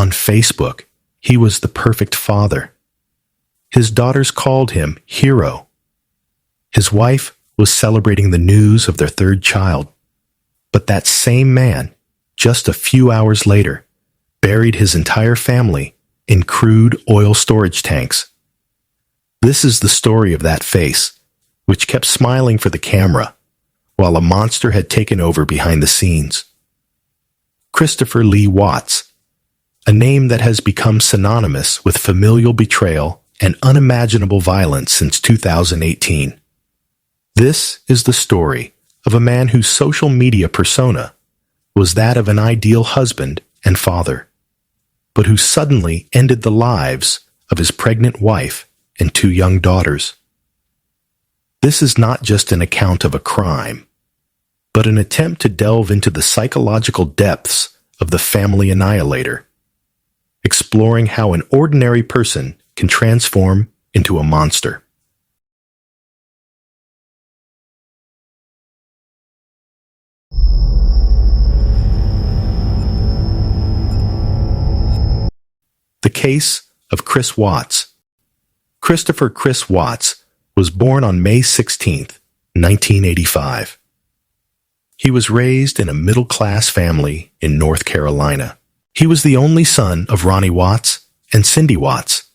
On Facebook, he was the perfect father. His daughters called him hero. His wife was celebrating the news of their third child. But that same man, just a few hours later, buried his entire family in crude oil storage tanks. This is the story of that face, which kept smiling for the camera, while a monster had taken over behind the scenes. Christopher Lee Watts, a name that has become synonymous with familial betrayal and unimaginable violence since 2018. This is the story of a man whose social media persona was that of an ideal husband and father, but who suddenly ended the lives of his pregnant wife and two young daughters. This is not just an account of a crime, but an attempt to delve into the psychological depths of the family annihilator, exploring how an ordinary person can transform into a monster. The case of Chris Watts. Christopher Chris Watts was born on May 16, 1985. He was raised in a middle-class family in North Carolina. He was the only son of Ronnie Watts and Cindy Watts.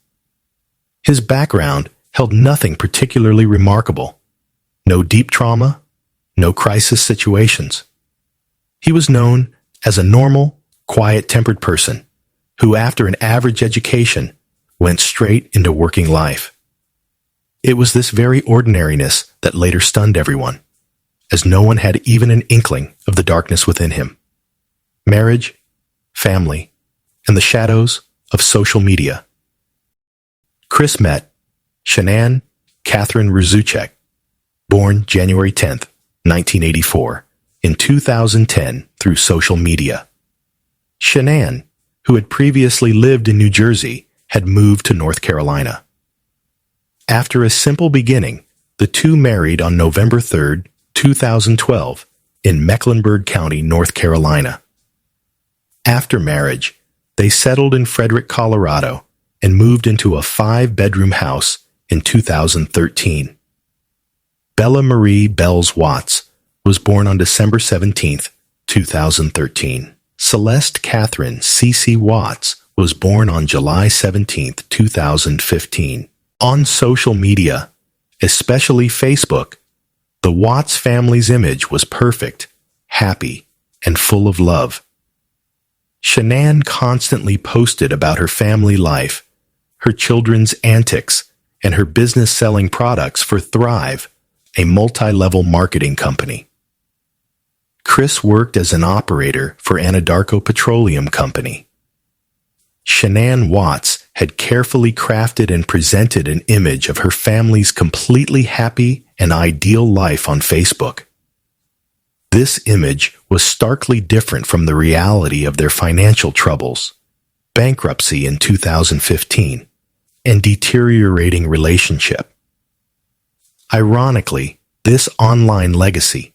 His background held nothing particularly remarkable. No deep trauma, no crisis situations. He was known as a normal, quiet-tempered person who, after an average education, went straight into working life. It was this very ordinariness that later stunned everyone, as no one had even an inkling of the darkness within him. Marriage, family, and the shadows of social media. Chris met Shanann Catherine Rzucek, born January 10, 1984, in 2010 through social media. Shanann, who had previously lived in New Jersey, had moved to North Carolina. After a simple beginning, the two married on November 3, 2012, in Mecklenburg County, North Carolina. After marriage, they settled in Frederick, Colorado, and moved into a 5-bedroom house in 2013. Bella Marie Bells Watts was born on December 17, 2013. Celeste Catherine C.C. Watts was born on July 17, 2015. On social media, especially Facebook, the Watts family's image was perfect, happy, and full of love. Shanann constantly posted about her family life, her children's antics, and her business selling products for Thrive, a multi-level marketing company. Chris worked as an operator for Anadarko Petroleum Company. Shanann Watts had carefully crafted and presented an image of her family's completely happy and ideal life on Facebook. This image was starkly different from the reality of their financial troubles, bankruptcy in 2015, and deteriorating relationship. Ironically, this online legacy,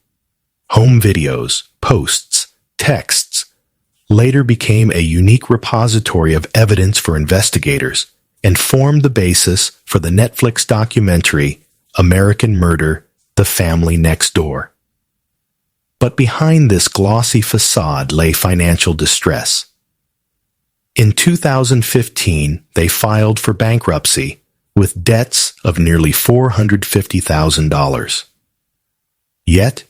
home videos, posts, texts, later became a unique repository of evidence for investigators and formed the basis for the Netflix documentary American Murder: The Family Next Door. But behind this glossy facade lay financial distress. In 2015, they filed for bankruptcy with debts of nearly $450,000. Yet,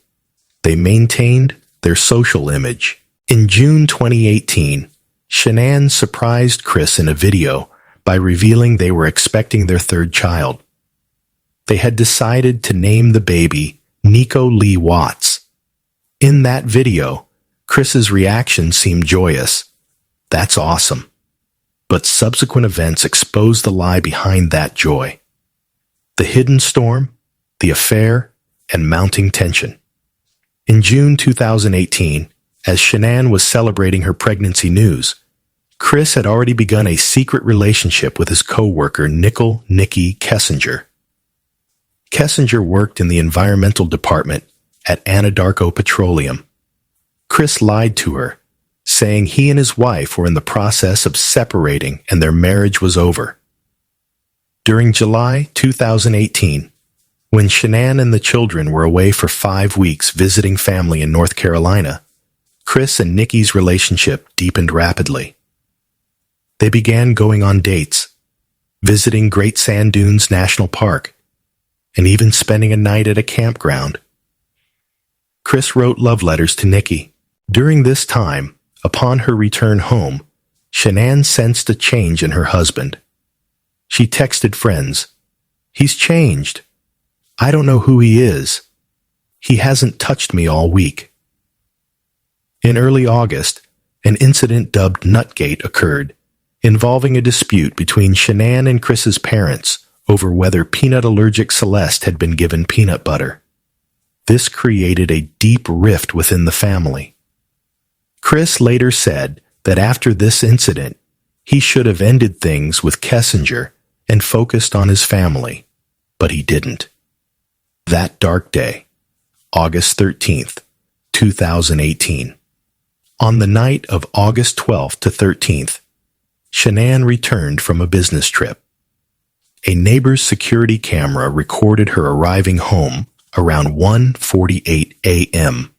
they maintained their social image. In June 2018, Shanann surprised Chris in a video by revealing they were expecting their third child. They had decided to name the baby Nico Lee Watts. In that video, Chris's reaction seemed joyous. That's awesome. But subsequent events exposed the lie behind that joy. The hidden storm, the affair, and mounting tension. In June 2018, as Shanann was celebrating her pregnancy news, Chris had already begun a secret relationship with his co-worker Nikki Kessinger. Kessinger worked in the environmental department at Anadarko Petroleum. Chris lied to her, saying he and his wife were in the process of separating and their marriage was over. During July 2018, when Shanann and the children were away for 5 weeks visiting family in North Carolina, Chris and Nikki's relationship deepened rapidly. They began going on dates, visiting Great Sand Dunes National Park, and even spending a night at a campground. Chris wrote love letters to Nikki. During this time, upon her return home, Shanann sensed a change in her husband. She texted friends, "He's changed. I don't know who he is. He hasn't touched me all week." In early August, an incident dubbed Nutgate occurred, involving a dispute between Shanann and Chris's parents over whether peanut-allergic Celeste had been given peanut butter. This created a deep rift within the family. Chris later said that after this incident, he should have ended things with Kessinger and focused on his family, but he didn't. That dark day, August 13th, 2018. On the night of August 12th to 13th, Shanann returned from a business trip. A neighbor's security camera recorded her arriving home around 1:48 a.m.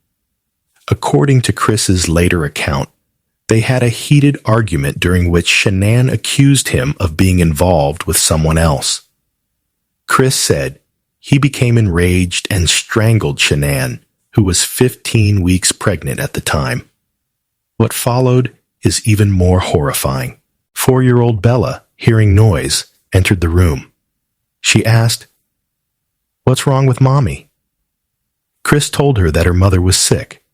According to Chris's later account, they had a heated argument during which Shanann accused him of being involved with someone else. Chris said he became enraged and strangled Shanann, who was 15 weeks pregnant at the time. What followed is even more horrifying. 4-year-old Bella, hearing noise, entered the room. She asked, "What's wrong with Mommy?" Chris told her that her mother was sick.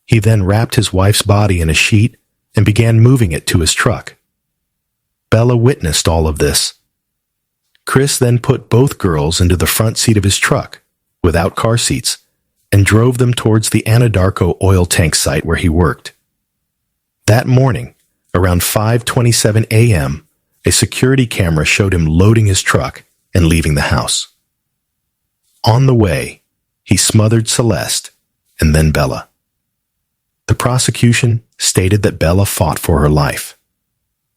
He then wrapped his wife's body in a sheet and began moving it to his truck. Bella witnessed all of this. Chris then put both girls into the front seat of his truck, without car seats, and drove them towards the Anadarko oil tank site where he worked. That morning, around 5:27 a.m., a security camera showed him loading his truck and leaving the house. On the way, he smothered Celeste and then Bella. The prosecution stated that Bella fought for her life.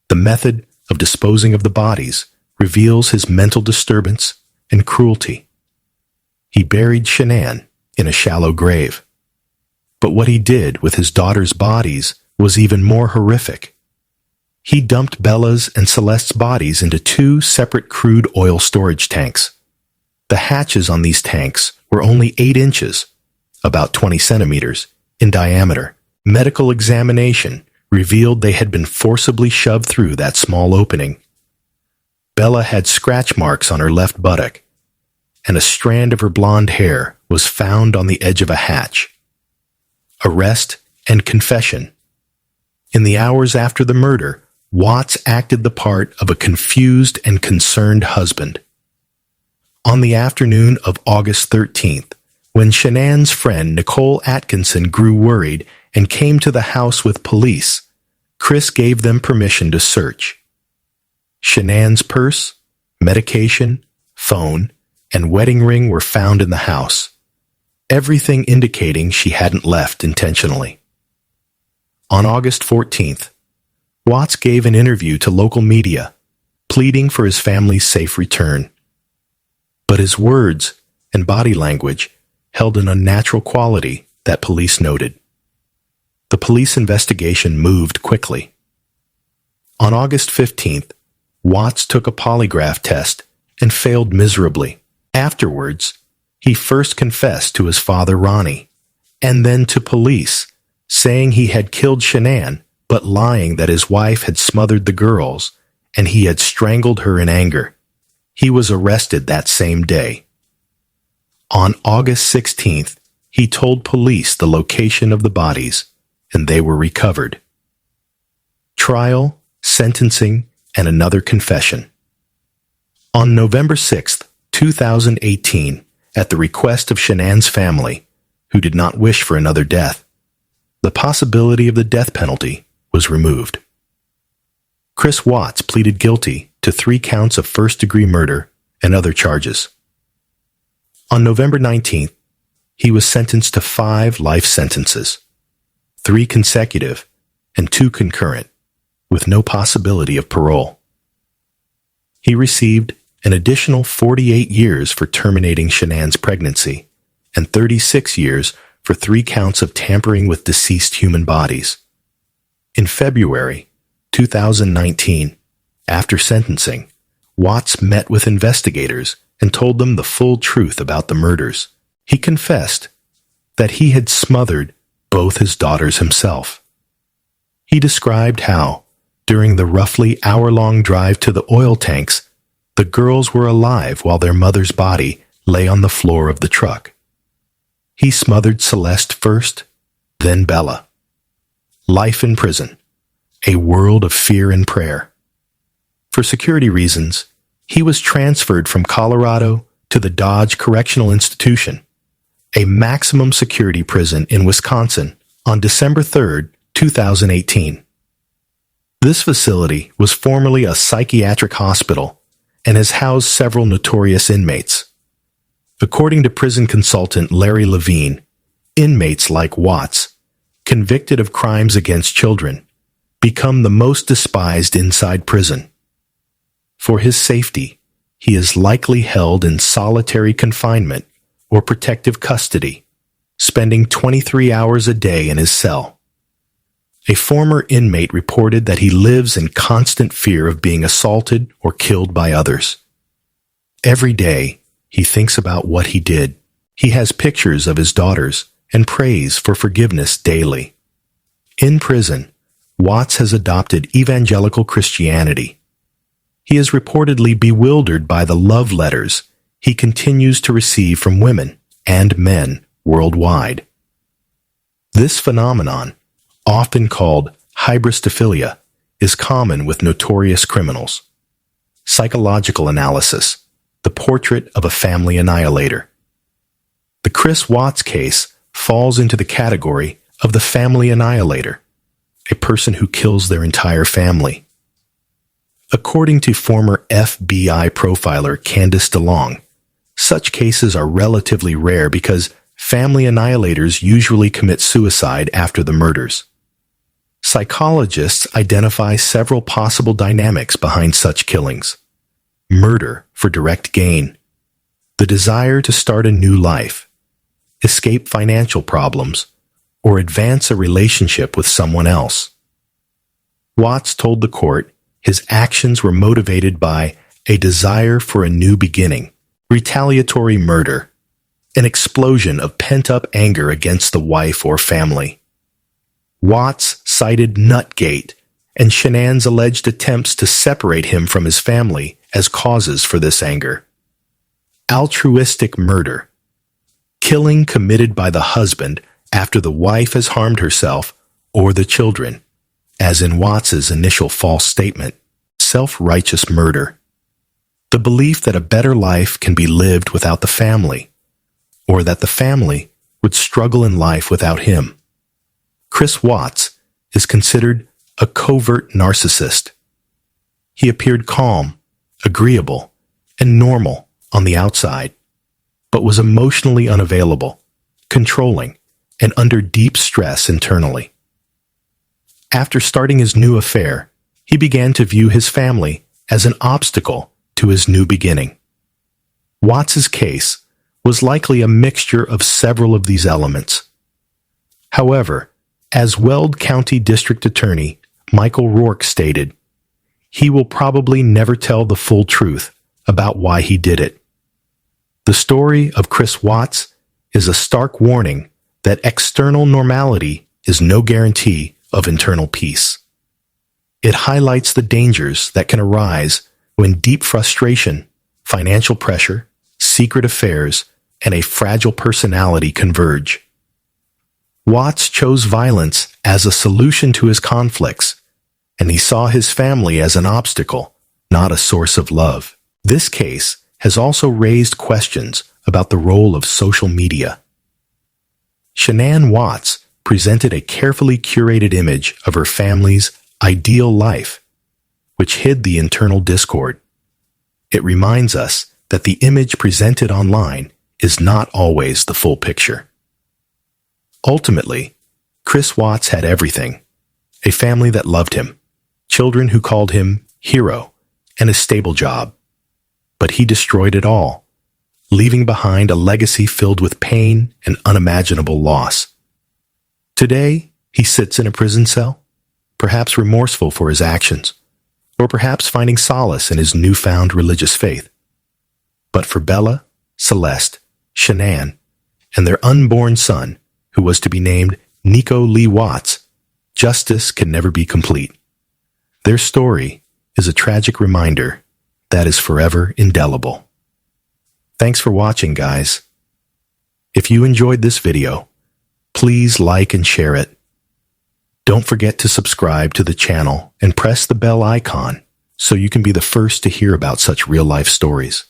The method of disposing of the bodies reveals his mental disturbance and cruelty. He buried Shanann in a shallow grave. But what he did with his daughter's bodies was even more horrific. He dumped Bella's and Celeste's bodies into 2 separate crude oil storage tanks. The hatches on these tanks were only 8 inches, about 20 centimeters, in diameter. Medical examination revealed they had been forcibly shoved through that small opening. Bella had scratch marks on her left buttock, and a strand of her blonde hair was found on the edge of a hatch. Arrest and confession. In the hours after the murder, Watts acted the part of a confused and concerned husband. On the afternoon of August 13th, when Shanann's friend Nicole Atkinson grew worried and came to the house with police, Chris gave them permission to search. Shanann's purse, medication, phone, and wedding ring were found in the house, everything indicating she hadn't left intentionally. On August 14th, Watts gave an interview to local media, pleading for his family's safe return. But his words and body language held an unnatural quality that police noted. The police investigation moved quickly. On August 15th, Watts took a polygraph test and failed miserably. Afterwards, he first confessed to his father Ronnie, and then to police, saying he had killed Shanann, but lying that his wife had smothered the girls and he had strangled her in anger. He was arrested that same day. On August 16th, he told police the location of the bodies, and they were recovered. Trial, sentencing, and another confession. On November 6th, 2018, at the request of Shanann's family, who did not wish for another death, the possibility of the death penalty was removed. Chris Watts pleaded guilty to 3 counts of first-degree murder and other charges. On November 19th, he was sentenced to 5 life sentences, 3 consecutive and 2 concurrent, with no possibility of parole. He received an additional 48 years for terminating Shanann's pregnancy and 36 years for 3 counts of tampering with deceased human bodies. In February 2019, after sentencing, Watts met with investigators and told them the full truth about the murders. He confessed that he had smothered both his daughters himself. He described how, during the roughly hour-long drive to the oil tanks, the girls were alive while their mother's body lay on the floor of the truck. He smothered Celeste first, then Bella. Life in prison, a world of fear and prayer. For security reasons, he was transferred from Colorado to the Dodge Correctional Institution, a maximum security prison in Wisconsin, on December 3, 2018. This facility was formerly a psychiatric hospital and has housed several notorious inmates. According to prison consultant Larry Levine, inmates like Watts, convicted of crimes against children, become the most despised inside prison. For his safety, he is likely held in solitary confinement or protective custody, spending 23 hours a day in his cell. A former inmate reported that he lives in constant fear of being assaulted or killed by others. Every day, he thinks about what he did. He has pictures of his daughters and prays for forgiveness daily. In prison, Watts has adopted evangelical Christianity. He is reportedly bewildered by the love letters he continues to receive from women and men worldwide. This phenomenon, often called hybristophilia, is common with notorious criminals. Psychological analysis, the portrait of a family annihilator. The Chris Watts case falls into the category of the family annihilator, a person who kills their entire family. According to former FBI profiler Candice DeLong, such cases are relatively rare because family annihilators usually commit suicide after the murders. Psychologists identify several possible dynamics behind such killings. Murder for direct gain, the desire to start a new life, escape financial problems, or advance a relationship with someone else. Watts told the court his actions were motivated by a desire for a new beginning, retaliatory murder, an explosion of pent-up anger against the wife or family. Watts cited Nutgate and Shanann's alleged attempts to separate him from his family as causes for this anger. Altruistic murder, killing committed by the husband after the wife has harmed herself or the children, as in Watts's initial false statement. Self-righteous murder, the belief that a better life can be lived without the family, or that the family would struggle in life without him. Chris Watts is considered a covert narcissist. He appeared calm, agreeable, and normal on the outside, but was emotionally unavailable, controlling, and under deep stress internally. After starting his new affair, he began to view his family as an obstacle to his new beginning. Watts's case was likely a mixture of several of these elements. However, as Weld County District Attorney Michael Rourke stated, he will probably never tell the full truth about why he did it. The story of Chris Watts is a stark warning that external normality is no guarantee of internal peace. It highlights the dangers that can arise when deep frustration, financial pressure, secret affairs, and a fragile personality converge. Watts chose violence as a solution to his conflicts, and he saw his family as an obstacle, not a source of love. This case has also raised questions about the role of social media. Shanann Watts presented a carefully curated image of her family's ideal life, which hid the internal discord. It reminds us that the image presented online is not always the full picture. Ultimately, Chris Watts had everything: a family that loved him, children who called him hero, and a stable job. But he destroyed it all, leaving behind a legacy filled with pain and unimaginable loss. Today, he sits in a prison cell, perhaps remorseful for his actions, or perhaps finding solace in his newfound religious faith. But for Bella, Celeste, Shanann, and their unborn son, who was to be named Nico Lee Watts, justice can never be complete. Their story is a tragic reminder that is forever indelible. Thanks for watching, guys. If you enjoyed this video, please like and share it. Don't forget to subscribe to the channel and press the bell icon so you can be the first to hear about such real-life stories.